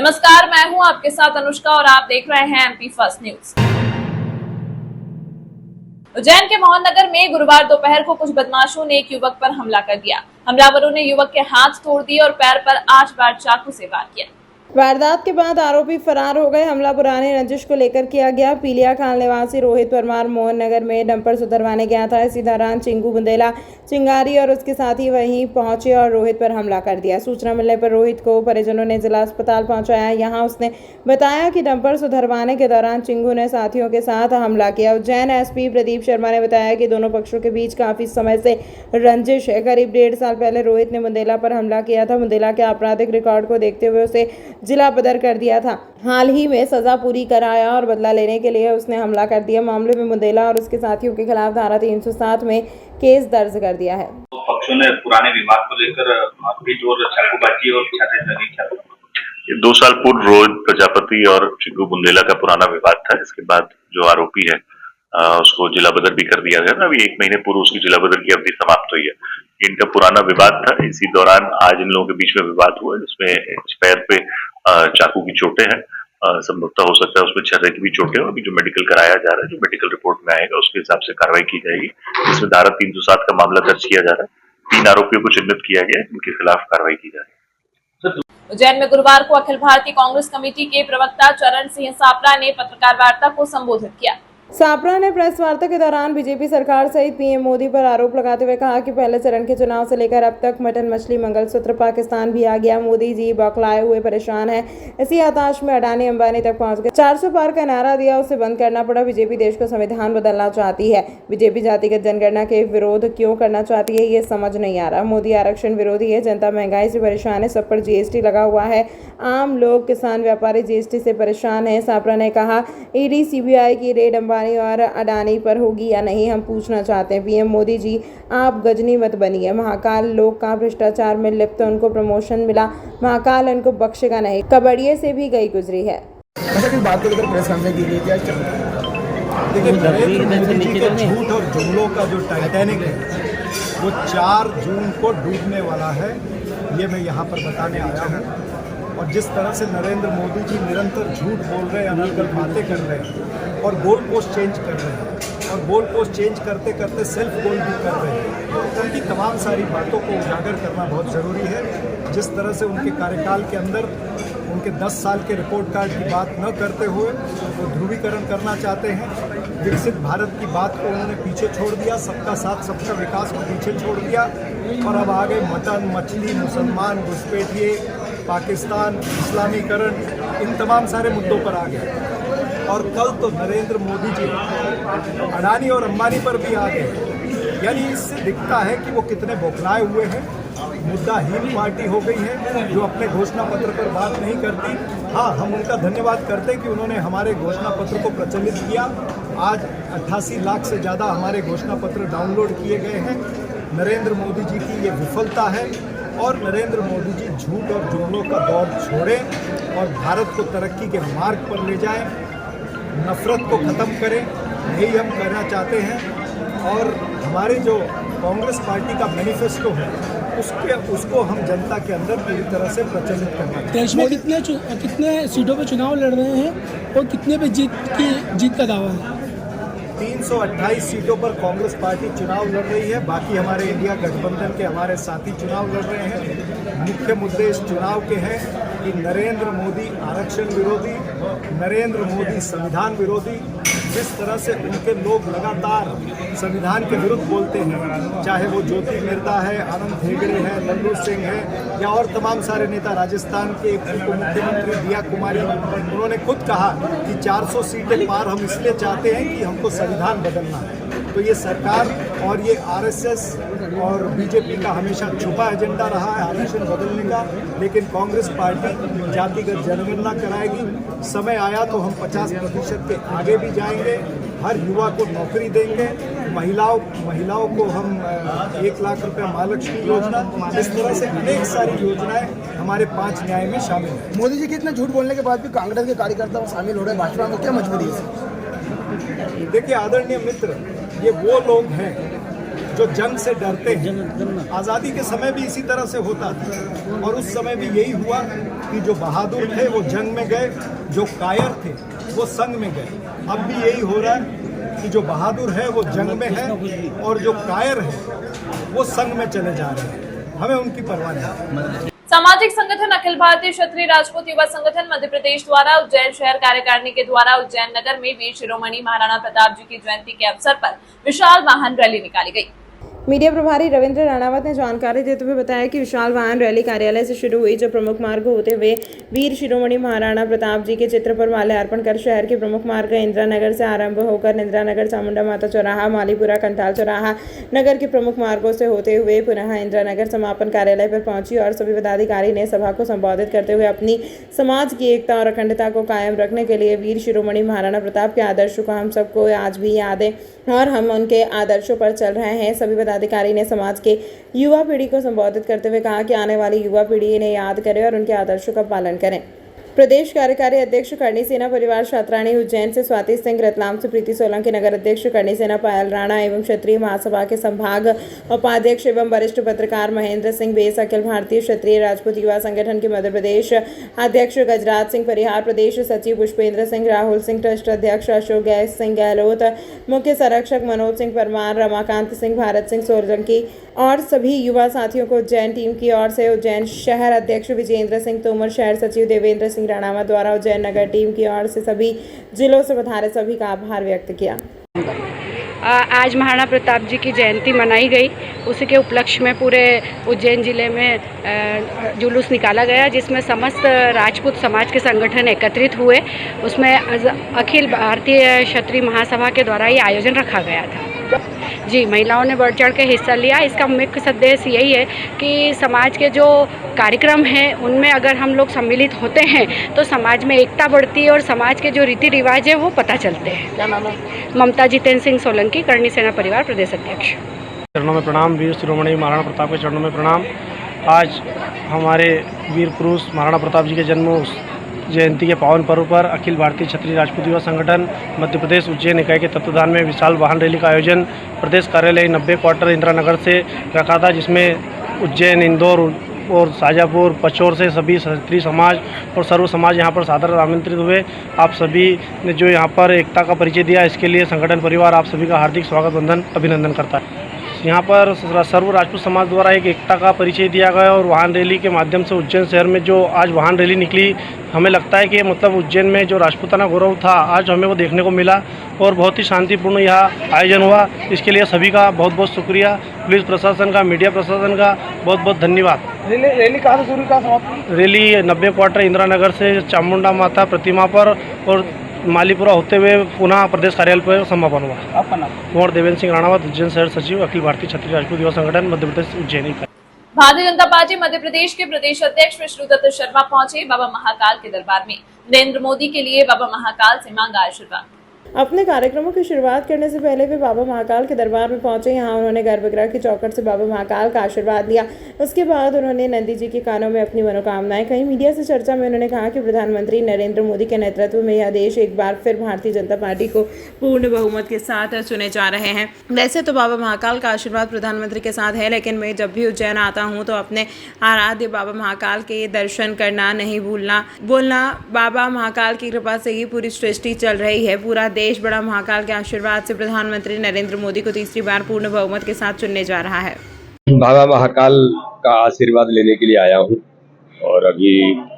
नमस्कार, मैं हूं आपके साथ अनुष्का और आप देख रहे हैं एमपी फर्स्ट न्यूज। उज्जैन के मोहन नगर में गुरुवार दोपहर को कुछ बदमाशों ने एक युवक पर हमला कर दिया। हमलावरों ने युवक के हाथ तोड़ दिए और पैर पर 8 बार चाकू से वार किया। वारदात के बाद आरोपी फरार हो गए। हमला पुराने रंजिश को लेकर किया गया। पीलिया खान निवासी रोहित परमार मोहन नगर में डंपर सुधरवाने गया था। इसी दौरान चिंगू बुंदेला चिंगारी और उसके साथी वहीं पहुंचे और रोहित पर हमला कर दिया। सूचना मिलने पर रोहित को परिजनों ने जिला अस्पताल पहुंचाया। यहां उसने बताया कि डंपर सुधरवाने के दौरान चिंगू ने साथियों के साथ हमला किया। उज्जैन एसपी प्रदीप शर्मा ने बताया कि दोनों पक्षों के बीच काफी समय से रंजिश है। करीब 1.5 साल पहले रोहित ने बुंदेला पर हमला किया था। बुंदेला के आपराधिक रिकॉर्ड को देखते हुए उसे जिला बदर कर दिया था। हाल ही में सजा पूरी कराया और बदला लेने के लिए उसने हमला कर दिया। मामले में बुंदेला और उसके साथियों के खिलाफ धारा 307 में केस दर्ज कर दिया है। पक्षों ने पुराने विवाद को लेकर मारपीट और चाकूबाजी और ये 2 साल पूर्व रोहित प्रजापति और चिंगू बुंदेला का पुराना विवाद था। इसके बाद जो आरोपी है उसको जिला बदर भी कर दिया गया था। अभी 1 महीने पूर्व उसकी जिला बदर की अवधि समाप्त हुई है। इनका पुराना विवाद था। इसी दौरान आज इन लोगों के बीच में विवाद हुआ जिसमें पैर पे चाकू की चोटें हैं। संभवतः हो सकता है उसमें छर्रे की भी चोटें हैं। अभी जो मेडिकल कराया जा रहा है, जो मेडिकल रिपोर्ट में आएगा उसके हिसाब से कार्रवाई की जाएगी। इसमें धारा 307 का मामला दर्ज किया जा रहा है। 3 आरोपियों को चिन्हित किया गया है जिनके खिलाफ कार्रवाई की जा रही है। उज्जैन में गुरुवार को अखिल भारतीय कांग्रेस कमेटी के प्रवक्ता चरण सिंह सापरा ने पत्रकार वार्ता को संबोधित किया। सापरा ने प्रेस वार्ता के दौरान बीजेपी सरकार सहित पीएम मोदी पर आरोप लगाते हुए कहा कि पहले चरण के चुनाव से लेकर अब तक मटन मछली मंगलसूत्र पाकिस्तान भी आ गया। मोदी जी बौखलाए हुए परेशान हैं। इसी हताश में अडानी अंबानी तक पहुंच गए। 400 पार का नारा दिया, उसे बंद करना पड़ा। बीजेपी देश का संविधान बदलना चाहती है। बीजेपी जातिगत जनगणना के विरोध क्यों करना चाहती है, ये समझ नहीं आ रहा। मोदी आरक्षण विरोधी है। जनता महंगाई से परेशान है। सब पर जीएसटी लगा हुआ है। आम लोग, किसान, व्यापारी जीएसटी से परेशान है। सापरा ने कहा ईडी सीबीआई की रेड अंबानी और अडानी पर होगी या नहीं, हम पूछना चाहते हैं। पीएम मोदी जी, आप गजनी मत बनिए। महाकाल लोग का भ्रष्टाचार में लिप्त, उनको प्रमोशन मिला, महाकाल उनको बख्शेगा नहीं। कबड्डी से भी गई गुजरी है। बात को प्रेस कॉन्फ्रेंस की गई क्या? देखिए, नरेंद्र मोदी जी के झूठ और जुमलों का जो टाइटैनिक है वो 4 जून को डूबने वाला है, ये मैं यहाँ पर बताने आया हूँ। और जिस तरह से नरेंद्र मोदी जी निरंतर झूठ बोल रहे हैं, अनर्गल बातें कर रहे हैं और गोल पोस्ट चेंज कर रहे हैं और गोल पोस्ट चेंज करते करते सेल्फ गोल भी कर रहे हैं, तो उनकी तमाम सारी बातों को उजागर करना बहुत ज़रूरी है। जिस तरह से उनके कार्यकाल के अंदर उनके 10 साल के रिपोर्ट कार्ड की बात न करते हुए वो ध्रुवीकरण करना चाहते हैं। विकसित भारत की बात को उन्होंने पीछे छोड़ दिया, सबका साथ सबका विकास को पीछे छोड़ दिया और अब आ गए मटन मछली, मुसलमान, घुसपैठिए, पाकिस्तान, इस्लामीकरण, इन तमाम सारे मुद्दों पर आ गए। और कल तो नरेंद्र मोदी जी अडानी और अंबानी पर भी आ गए। यानी इससे दिखता है कि वो कितने बौखलाए हुए हैं। मुद्दाहीन पार्टी हो गई है जो अपने घोषणा पत्र पर बात नहीं करती। हाँ, हम उनका धन्यवाद करते हैं कि उन्होंने हमारे घोषणा पत्र को प्रचलित किया। आज 88 लाख से ज़्यादा हमारे घोषणा पत्र डाउनलोड किए गए हैं। नरेंद्र मोदी जी की ये विफलता है और नरेंद्र मोदी जी झूठ और जुमलों का दौर छोड़ें और भारत को तरक्की के मार्ग पर ले जाएं, नफरत को ख़त्म करें, यही हम करना चाहते हैं। और हमारे जो कांग्रेस पार्टी का मैनिफेस्टो है उसको हम जनता के अंदर पूरी तरह से प्रचलित करना चाहते हैं। देश में कितने सीटों पर चुनाव लड़ रहे हैं और कितने पे जीत का दावा है? 328 सीटों पर कांग्रेस पार्टी चुनाव लड़ रही है। बाकी हमारे इंडिया गठबंधन के हमारे साथी चुनाव लड़ रहे हैं। मुख्य मुद्दे इस चुनाव के हैं कि नरेंद्र मोदी आरक्षण विरोधी, नरेंद्र मोदी संविधान विरोधी। जिस तरह से उनके लोग लगातार संविधान के विरुद्ध बोलते हैं, चाहे वो ज्योति मिर्दा है, आनंद हेगड़े है, लल्लू सिंह है या और तमाम सारे नेता, राजस्थान के उप मुख्यमंत्री दिया कुमारी, उन्होंने खुद कहा कि 400 सीटें पार हम इसलिए चाहते हैं कि हमको संविधान बदलना है। तो ये सरकार और ये आरएसएस और बीजेपी का हमेशा छुपा एजेंडा रहा है आरक्षण बदलने का, लेकिन कांग्रेस पार्टी जातिगत जनगणना कराएगी। समय आया तो हम 50% के आगे भी जाएंगे। हर युवा को नौकरी देंगे। महिलाओं को हम 1 लाख रुपये महालक्ष्मी योजना, इस तरह से अनेक सारी योजनाएं हमारे 5 न्याय में शामिल हैं। मोदी जी के इतने झूठ बोलने के बाद भी कांग्रेस के कार्यकर्ता शामिल हो रहे हैं भाजपा में, क्या मजबूरी है? देखिए आदरणीय मित्र, ये वो लोग हैं जो जंग से डरते हैं। आज़ादी के समय भी इसी तरह से होता था और उस समय भी यही हुआ कि जो बहादुर थे वो जंग में गए, जो कायर थे वो संग में गए। अब भी यही हो रहा है कि जो बहादुर है वो जंग में है और जो कायर है वो संग में चले जा रहे हैं। हमें उनकी परवाह नहीं। सामाजिक संगठन अखिल भारतीय क्षत्रिय राजपूत युवा संगठन मध्य प्रदेश द्वारा उज्जैन शहर कार्यकारिणी के द्वारा उज्जैन नगर में वीर शिरोमणि महाराणा प्रताप जी की जयंती के अवसर पर विशाल वाहन रैली निकाली गई। मीडिया प्रभारी रविंद्र राणावत ने जानकारी देते हुए बताया कि विशाल वाहन रैली कार्यालय से शुरू हुई, जो प्रमुख मार्ग होते हुए वीर शिरोमणि महाराणा प्रताप जी के चित्र पर माल्यार्पण कर शहर के प्रमुख मार्ग इंदिरा नगर से आरंभ होकर इंदिरा नगर, चामुंडा माता चौराहा, मालीपुरा, कंठाल चौराहा नगर के प्रमुख मार्गों से होते हुए पुनः इंदिरा नगर समापन कार्यालय पर पहुंची और सभी पदाधिकारी ने सभा को संबोधित करते हुए अपनी समाज की एकता और अखंडता को कायम रखने के लिए वीर शिरोमणि महाराणा प्रताप के आदर्शों को हम सबको आज भी याद है और हम उनके आदर्शों पर चल रहे हैं। सभी पदाधिकारी ने समाज के युवा पीढ़ी को संबोधित करते हुए कहा कि आने वाली युवा पीढ़ी इन्हें याद करे और उनके आदर्शों का पालन करें। प्रदेश कार्यकारी अध्यक्ष करणी सेना परिवार छात्राणी उज्जैन से स्वाति सिंह, रतलाम से प्रीति सोलंकी, नगर अध्यक्ष करणी सेना पायल राणा एवं क्षत्रिय महासभा के संभाग उपाध्यक्ष एवं वरिष्ठ पत्रकार महेंद्र सिंह बेस, अखिल भारतीय क्षत्रिय राजपूत युवा संगठन के मध्य प्रदेश अध्यक्ष गजराज सिंह परिहार, प्रदेश सचिव पुष्पेंद्र सिंह, राहुल सिंह, ट्रस्ट अध्यक्ष अशोक सिंह गहलोत, मुख्य संरक्षक मनोज सिंह परमार, रमाकांत सिंह, भारत सिंह सोलंकी और सभी युवा साथियों को उज्जैन टीम की ओर से उज्जैन शहर अध्यक्ष विजेंद्र सिंह तोमर, शहर सचिव देवेंद्र सिंह राणावत द्वारा उज्जैन नगर टीम की ओर से सभी जिलों से पधारे सभी का आभार व्यक्त किया। आज महाराणा प्रताप जी की जयंती मनाई गई, उसी के उपलक्ष्य में पूरे उज्जैन जिले में जुलूस निकाला गया, जिसमें समस्त राजपूत समाज के संगठन एकत्रित हुए। उसमें अखिल भारतीय क्षत्रिय महासभा के द्वारा ये आयोजन रखा गया था। जी, महिलाओं ने बढ़ चढ़ के हिस्सा लिया। इसका मुख्य उद्देश्य यही है कि समाज के जो कार्यक्रम हैं उनमें अगर हम लोग सम्मिलित होते हैं तो समाज में एकता बढ़ती है और समाज के जो रीति रिवाज है वो पता चलते हैं। क्या नाम है? ममता जितेंद्र सिंह सोलंकी, करणी सेना परिवार प्रदेश अध्यक्ष। चरणों में प्रणाम। वीर शिरोमणि महाराणा प्रताप के चरणों में प्रणाम। आज हमारे वीर पुरुष महाराणा प्रताप जी के जन्म जयंती के पावन पर्व पर अखिल भारतीय क्षत्रिय राजपूत युवा संगठन मध्य प्रदेश उज्जैन इकाई के तत्वाधान में विशाल वाहन रैली का आयोजन प्रदेश कार्यालय 90 क्वार्टर इंदिरा नगर से रखा था, जिसमें उज्जैन, इंदौर और शाजापुर, पचौर से सभी क्षत्रिय समाज और सर्व समाज यहाँ पर सादर आमंत्रित हुए। आप सभी ने जो यहाँ पर एकता का परिचय दिया, इसके लिए संगठन परिवार आप सभी का हार्दिक स्वागत, वंदन, अभिनंदन करता है। यहाँ पर सर्व राजपूत समाज द्वारा एक एकता का परिचय दिया गया और वाहन रैली के माध्यम से उज्जैन शहर में जो आज वाहन रैली निकली, हमें लगता है कि मतलब उज्जैन में जो राजपूताना गौरव था आज हमें वो देखने को मिला और बहुत ही शांतिपूर्ण यह आयोजन हुआ। इसके लिए सभी का बहुत बहुत शुक्रिया। पुलिस प्रशासन का, मीडिया प्रशासन का बहुत बहुत धन्यवाद। रैली कहाँ से शुरू, कहाँ समाप्त? रैली 90 क्वार्टर इंदिरा नगर से चामुंडा माता प्रतिमा पर और मालीपुरा होते हुए पुनः प्रदेश कार्यालय पर समापन हुआ। आपका नाम? कुंवर देवेंद्र सिंह राणावत, उज्जैन शहर सचिव, अखिल भारतीय क्षत्रिय राजपूत युवा संगठन मध्य प्रदेश उज्जैन। भारतीय जनता पार्टी मध्य प्रदेश के प्रदेश अध्यक्ष विष्णुदत्त शर्मा पहुंचे बाबा महाकाल के दरबार में। नरेंद्र मोदी के लिए बाबा महाकाल से मांगा आशीर्वाद। अपने कार्यक्रमों की शुरुआत करने से पहले वे बाबा महाकाल के दरबार में पहुंचे। यहां उन्होंने गर्भगृह की चौखट से बाबा महाकाल का आशीर्वाद लिया। उसके बाद उन्होंने नंदी जी के कानों में अपनी मनोकामनाएं कही। मीडिया से चर्चा में उन्होंने कहा कि प्रधानमंत्री नरेंद्र मोदी के नेतृत्व में यह देश एक बार फिर भारतीय जनता पार्टी को पूर्ण बहुमत के साथ चुने जा रहे हैं। वैसे तो बाबा महाकाल का आशीर्वाद प्रधानमंत्री के साथ है, लेकिन मैं जब भी उज्जैन आता हूँ तो अपने आराध्य बाबा महाकाल के दर्शन करना नहीं बोलना। बाबा महाकाल की कृपा से ही पूरी सृष्टि चल रही है। पूरा देश बड़ा महाकाल के आशीर्वाद से प्रधानमंत्री नरेंद्र मोदी को तीसरी बार पूर्ण बहुमत के साथ चुनने जा रहा है। बाबा महाकाल का आशीर्वाद लेने के लिए आया हूं और अभी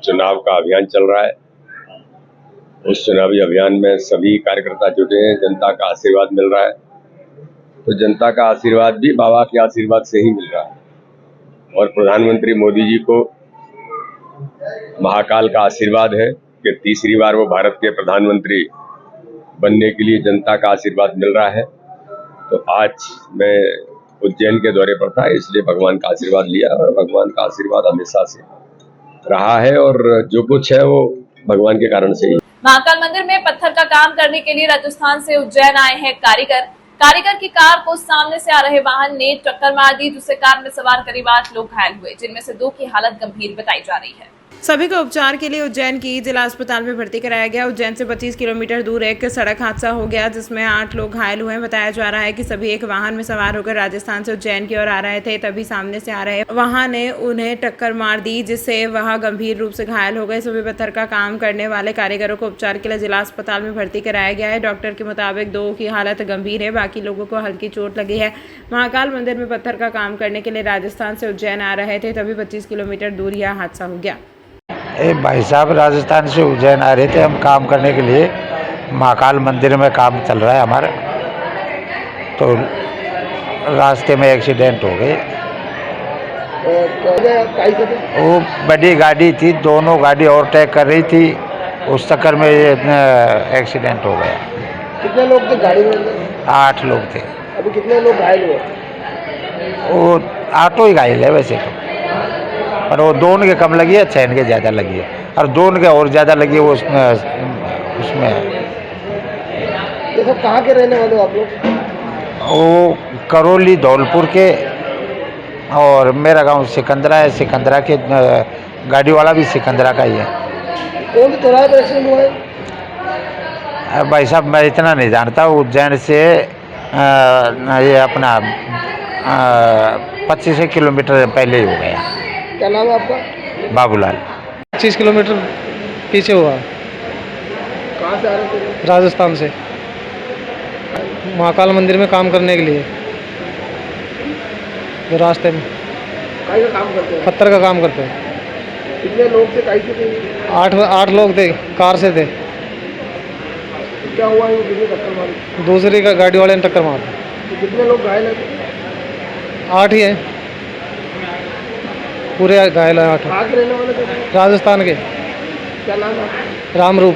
चुनाव का अभियान चल रहा है। उस चुनावी अभियान में सभी कार्यकर्ता जुटे हैं, जनता का आशीर्वाद मिल रहा है। तो जनता का आशीर्वाद भी बाबा के आशीर्वाद से ही मिल रहा है और प्रधानमंत्री मोदी जी को महाकाल का आशीर्वाद है कि तीसरी बार वो भारत के प्रधानमंत्री बनने के लिए जनता का आशीर्वाद मिल रहा है। तो आज मैं उज्जैन के दौरे पर था, इसलिए भगवान का आशीर्वाद लिया और भगवान का आशीर्वाद हमेशा से रहा है और जो कुछ है वो भगवान के कारण से ही। महाकाल मंदिर में पत्थर का काम करने के लिए राजस्थान से उज्जैन आए हैं कारीगर की कार को सामने से आ रहे वाहन ने टक्कर मार दी, जिससे कार में सवार करीब 8 लोग घायल हुए, जिनमें से 2 की हालत गंभीर बताई जा रही है। सभी को उपचार के लिए उज्जैन की जिला अस्पताल में भर्ती कराया गया। उज्जैन से 25 किलोमीटर दूर एक सड़क हादसा हो गया जिसमें 8 लोग घायल हुए। बताया जा रहा है कि सभी एक वाहन में सवार होकर राजस्थान से उज्जैन की ओर आ रहे थे, तभी सामने से आ रहे वाहन ने उन्हें टक्कर मार दी जिससे वह गंभीर रूप से घायल हो गए। सभी पत्थर का काम करने वाले कारीगरों को उपचार के लिए जिला अस्पताल में भर्ती कराया गया है। डॉक्टर के मुताबिक 2 की हालत गंभीर है, बाकी लोगों को हल्की चोट लगी है। महाकाल मंदिर में पत्थर का काम करने के लिए राजस्थान से उज्जैन आ रहे थे, तभी 25 किलोमीटर दूर यह हादसा हो गया। भाई साहब राजस्थान से उज्जैन आ रहे थे हम काम करने के लिए। महाकाल मंदिर में काम चल रहा है हमारा, तो रास्ते में एक्सीडेंट हो गए। वो बड़ी गाड़ी थी, दोनों गाड़ी ओवरटेक कर रही थी, उस चक्कर में एक्सीडेंट हो गया। कितने लोग थे गाड़ी में? 8 लोग थे। अभी कितने लोग घायल हुए? वो 8 ही घायल है वैसे तो, पर वो 2 के कम लगी है, 6 के ज़्यादा लगी है, और 2 के और ज़्यादा लगी है वो उसमें। ये सब कहाँ के रहने वाले हो आप लोग? वो करौली धौलपुर के, और मेरा गांव सिकंदरा है। सिकंदरा के गाड़ी वाला भी सिकंदरा का ही है। कौन सी चौराहे पर एक्सीडेंट हुआ है? भाई साहब मैं इतना नहीं जानता। उज्जैन से ये अपना 25 किलोमीटर पहले ही हो गया। क्या नाम है आपका? बाबूलाल। 25 किलोमीटर पीछे हुआ। कहाँ से आ रहे थे? राजस्थान से महाकाल मंदिर में काम करने के लिए। तो रास्ते में काहे का काम करते हैं? पत्थर का काम करते हैं। कितने लोग थे? काहे से थे? 8 लोग थे, कार से थे। क्या हुआ? ये कितने टक्कर मारी? दूसरी का गाड़ी वाले ने टक्कर मार दी। तो कितने लोग घायल हैं? 8 ही हैं, पूरे घायल हैं 8। कहाँ के रहने वाले थे? राजस्थान के। क्या नाम है? रामरूप।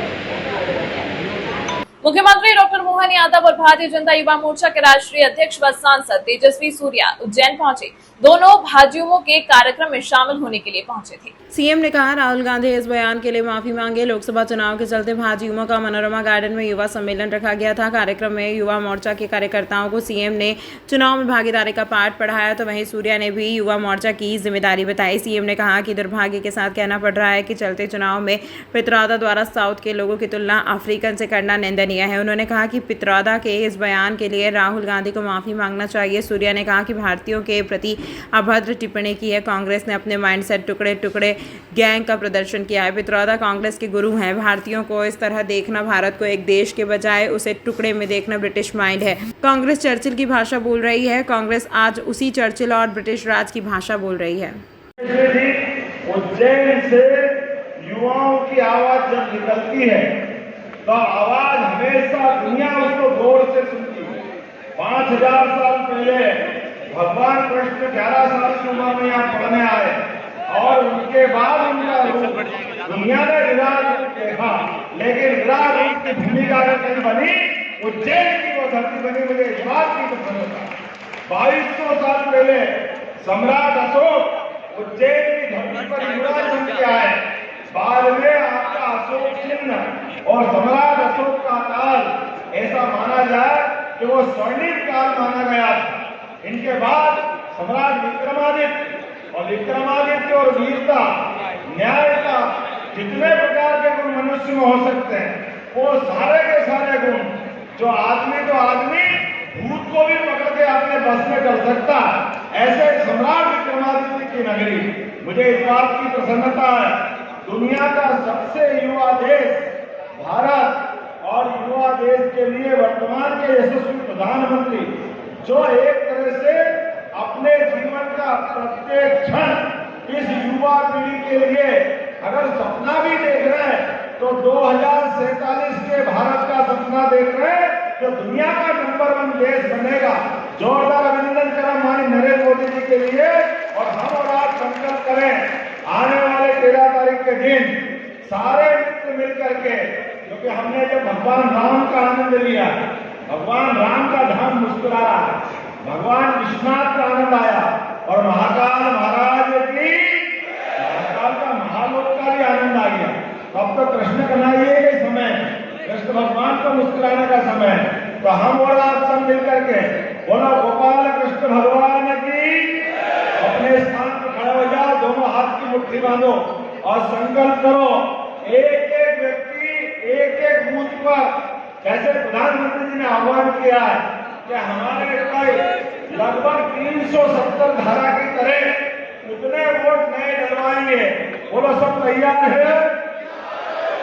मुख्यमंत्री डॉक्टर मोहन यादव और भारतीय जनता युवा मोर्चा के राष्ट्रीय अध्यक्ष व सांसद तेजस्वी सूर्या उज्जैन पहुंचे। दोनों भाजयुमो के कार्यक्रम में शामिल होने के लिए पहुंचे थे। सीएम ने कहा राहुल गांधी इस बयान के लिए माफी मांगे। लोकसभा चुनाव के चलते भाजयुमो का मनोरमा गार्डन में युवा सम्मेलन रखा गया था। कार्यक्रम में युवा मोर्चा के कार्यकर्ताओं को सीएम ने चुनाव में भागीदारी का पाठ पढ़ाया, तो वहीं सूर्या ने भी युवा मोर्चा की जिम्मेदारी बताई। सीएम ने कहा कि दुर्भाग्य के साथ कहना पड़ रहा है कि चलते चुनाव में पित्रोदा द्वारा साउथ के लोगों की तुलना अफ्रीकन से करना निंदनीय है। उन्होंने कहा कि पित्रोदा के इस बयान के लिए राहुल गांधी को माफी मांगना चाहिए। सूर्या ने कहा कि भारतीयों के प्रति अभद्र टिप्पणी की है। कांग्रेस ने अपने माइंडसेट टुकड़े टुकड़े गैंग का प्रदर्शन किया है। पित्रोदा कांग्रेस के गुरु हैं। भारतीयों को इस तरह देखना भारत को एक देश के बजाय उसे टुकड़े में देखना ब्रिटिश माइंड है। कांग्रेस चर्चिल की भाषा बोल रही है। कांग्रेस आज उसी चर्चिल और ब्रिटिश राज की भाषा बोल रही है। उज्जैन से युवाओं की आवाज जब निकलती है तो आवाज हमेशा दुनिया उसको गौर से सुनती है। 5000 साल पहले भगवान कृष्ण 11 साल की उम्र में यहाँ पढ़ने आए और उनके बाद उनका रूप दुनिया ने विराट रूप देखा, लेकिन विराट रूप की भूमिका अगर कहीं बनी उज्जैन की वो धरती बनी। मुझे इस बात की प्रसन्नता। 2200 साल पहले सम्राट अशोक उज्जैन की धरती पर युवराज बन के आए। बाद में आपका अशोक चिन्ह और सम्राट अशोक का काल ऐसा माना जाए कि वो स्वर्णिम काल माना गया था। इनके बाद सम्राट विक्रमादित्य और वीरता, न्यायता, जितने प्रकार के गुण मनुष्य में हो सकते हैं वो सारे के सारे गुण जो आदमी तो आदमी भूत को भी पकड़ के अपने बस में कर सकता, ऐसे सम्राट विक्रमादित्य की नगरी। मुझे इस बात की प्रसन्नता है दुनिया का सबसे युवा देश भारत और युवा देश के लिए वर्तमान के यशस्वी प्रधानमंत्री जो एक तरह से अपने जीवन का प्रत्येक क्षण इस युवा पीढ़ी के लिए अगर सपना भी देख रहे हैं तो 2047 के भारत का सपना देख रहे हैं जो दुनिया का नंबर 1 देश बनेगा। जोरदार अभिनंदन करें माननीय नरेंद्र मोदी जी के लिए। और हम और आप संकल्प करें आने वाले 13 तारीख के दिन सारे मित्र मिलकर के, क्योंकि हमने जब भगवान राम का आनंद लिया, भगवान राम का धाम मुस्कुराया, भगवान विश्वनाथ का आनंद आया और महाकाल महाराज की महाकाल का महालोक का भी आनंद आ गया। अब तो कृष्ण कन्हैया के समय, कृष्ण भगवान को मुस्कुराने का समय, तो हम और आप सब मिलकर के बोलो गोपाल कृष्ण भगवान की। अपने स्थान पर खड़े हो जाओ, दोनों हाथ की मुट्ठी बांधो और संकल्प करो, एक एक व्यक्ति एक एक बूथ पर, जैसे प्रधानमंत्री जी ने आह्वान किया है कि हमारे लगभग 370 धारा की तरह उतने वोट नए डलवाएंगे। बोलो सब तैयार है?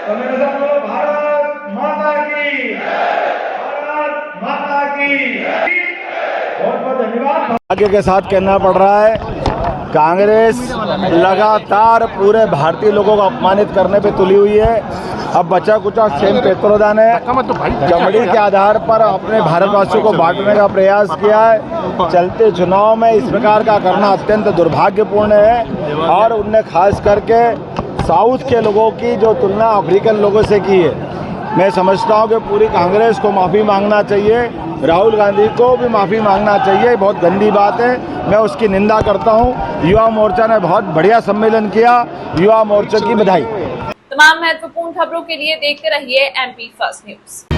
तो मेरे साथ बोलो भारत माता की, भारत माता की। बहुत बहुत धन्यवाद। भाग्य के साथ कहना पड़ रहा है, कांग्रेस लगातार पूरे भारतीय लोगों को अपमानित करने पे तुली हुई है। अब बचा कुचा सेम पेत्रोदान है, चमड़ी के आधार पर अपने भारतवासियों को बांटने का प्रयास किया है। चलते चुनाव में इस प्रकार का करना अत्यंत दुर्भाग्यपूर्ण है और उनने खास करके साउथ के लोगों की जो तुलना अफ्रीकन लोगों से की है। मैं समझता हूं कि पूरी कांग्रेस को माफ़ी मांगना चाहिए, राहुल गांधी को भी माफ़ी मांगना चाहिए। बहुत गंदी बात है, मैं उसकी निंदा करता हूं। युवा मोर्चा ने बहुत बढ़िया सम्मेलन किया, युवा मोर्चा की बधाई। तमाम महत्वपूर्ण खबरों के लिए देखते रहिए MP फर्स्ट न्यूज।